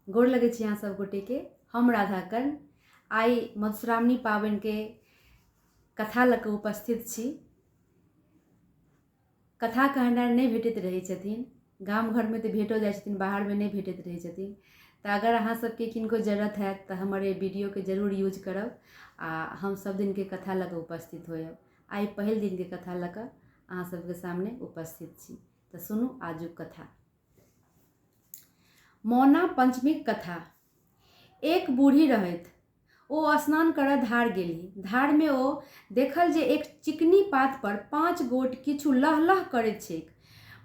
गोर लगे छी अहाँ सब गोटे के। हम राधाकर्ण आई मधुश्रावणी पाबनि के कथा लऽ कऽ उपस्थित छी। कथा कहनार नहीं भेटैत रहै छथिन, गाम घर में तो भेटो जाइ छथिन, बाहर में नहीं भेटैत रहै छथिन। तो अगर अहाँ सबके किनको जरूरत है तो हमर ये वीडियो के जरूर यूज करब आ हम सब दिन के कथा लऽ कऽ उपस्थित होयब। आई पहिल दिन के कथा लऽ कऽ अहाँ सबके सामने उपस्थित छी, तो सुनू आजुक कथा। मौना पंचमीक कथा। एक बूढ़ी रहैत, ओ स्नान करऽ धार गेली। धार में ओ देखल जे एक चिकनी पात पर 5 गोट किछु लह लह करैत छैक।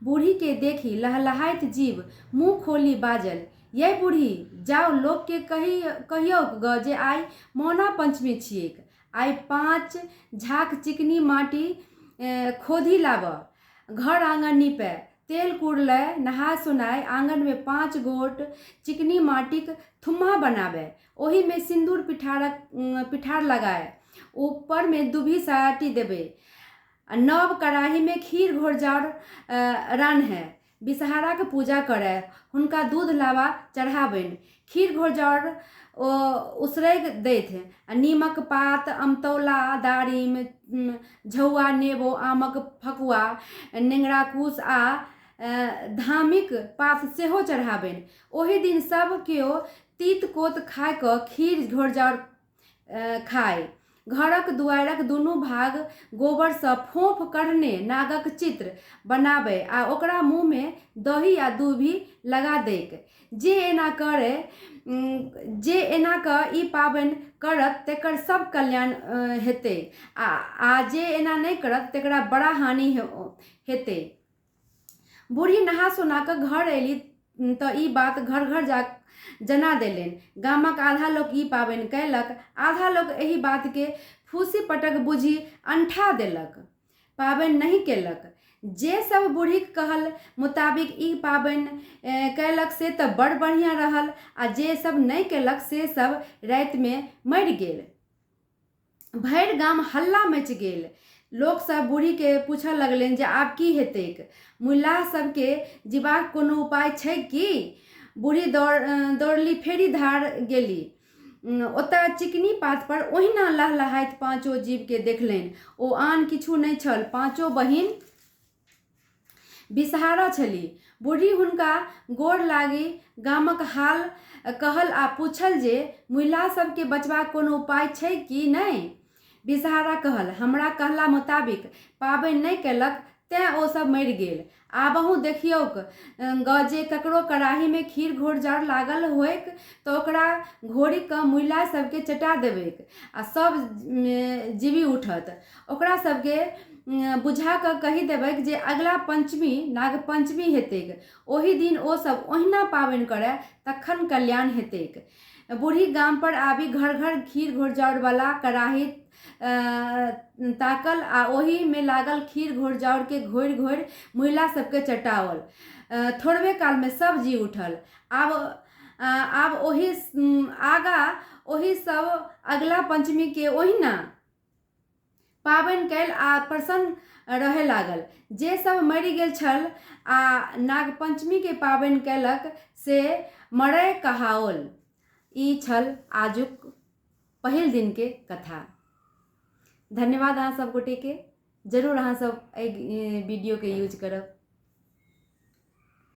बूढ़ी के देखी लहलहाइत जीव मुँह खोली बाजल, ये बूढ़ी, जाओ लोक के कहियौक ग जे आइ मौना पंचमी छियैक। आइ 5 झाक चिकनी माटी खोधी लाबऽ, घर आंगन नीपे, तेल कुड़लै, नहाय सोनाय, आंगन में 5 गोट चिकनी माटिक थुम्हा बनाबे, ओही में सिंदूर पिठार लगाए, ऊपर में दुभी साटी देबे, नव कड़ाही में खीर घोरजाउर रान्हे, बिषहारा के पूजा करे, हुनका दूध लावा चढ़ाबनि, खीर घोरजाउर उसरग दैथ, नीमक पात, अमतौला, दारिम, झौआ, नेबो, आमक फकुआ, नेंगरा कूस आ धामिक पात सेहो चढ़ाबनि। ओही दिन सब केओ तीत कोत खाय क खीर घोरजाउर खाय। घरक दुआरक दुनू भाग गोबर सँ फोंफ करने नागक चित्र बनाबे आ ओकरा मुँह में दही आ दूभी लगा दैक। जे एना क ई पाबनि करत तेकर सब कल्याण हेतै आ जे एना नहीं करत तेकरा बड़ा हानि हेतै। बूढ़ी नहा सोना क घर अयली तो ई बात घर घर जा जना देलनि। गामक आधा लोक ई पाबनि कयलक, आधा लोक एही बात के फूसी पटक बुझी अंठा देलक, पाबनि नहीं केलक। जे सब बूढ़ी कहल मुताबिक ई पाबनि कयलक से तो बड़ बढ़िया रहल, आ जे सब नहीं केलक से सब राति में मरि गेल। भरि गाम हल्ला मचि गेल। लोक सब बूढ़ी के पूछऽ लगलनि जे आब की हेतैक, मुल्लाह सबके जीबाक कोनो उपाय छै की? बूढ़ी दौड़ली फेरी धार गेली। ओतऽ चिकनी पात पर ओहिना लहलहाइत 5 जीव के देखलनि। ओ आन किछु नहीं छल, 5 बहिन बिषहारा छली। बूढ़ी हुनका गोर लागी गामक हाल कहल आ पूछल जे मुल्लाह सबके बचबाक कोनो उपाय छै कि नहीं। बिषहारा कहल, हमरा कहला मुताबिक पाबनि नहीं केलक तें ओ सब मरि गेल। आबहू देखियौक ग जे ककरो कड़ाही में खीर घोरजाउर लागल होइक तो ओकरा घोरी क मुल्ला सबके चटा देबैक आ सब जीवी उठत। ओकरा सबके बुझा क कही देबैक जे अगला पंचमी नाग पंचमी हेतैक, ओही दिन ओ सब ओहिना पाबनि करे तखन कल्याण हेतैक। बूढ़ी गाम पर आबी घर घर खीर घोरजाउर वाला कड़ाही ताकल आ ओही में लागल खीर घोरजाउर के घोरि घोरि मुल्ला सबके चटावल। थोड़बे काल में सब जी उठल। आब ओही सब अगला पंचमी के ओहिना पाबनि कैल आ प्रसन्न रहे लागल। जे सब मरि गेल छल आ नाग पंचमी के पाबनि कैलक से मरय कहाओल। ई छल आजुक पहिल दिन के कथा। धन्यवाद अहाँ सब गोटे के। जरूर अहाँ सब वीडियो के यूज करब।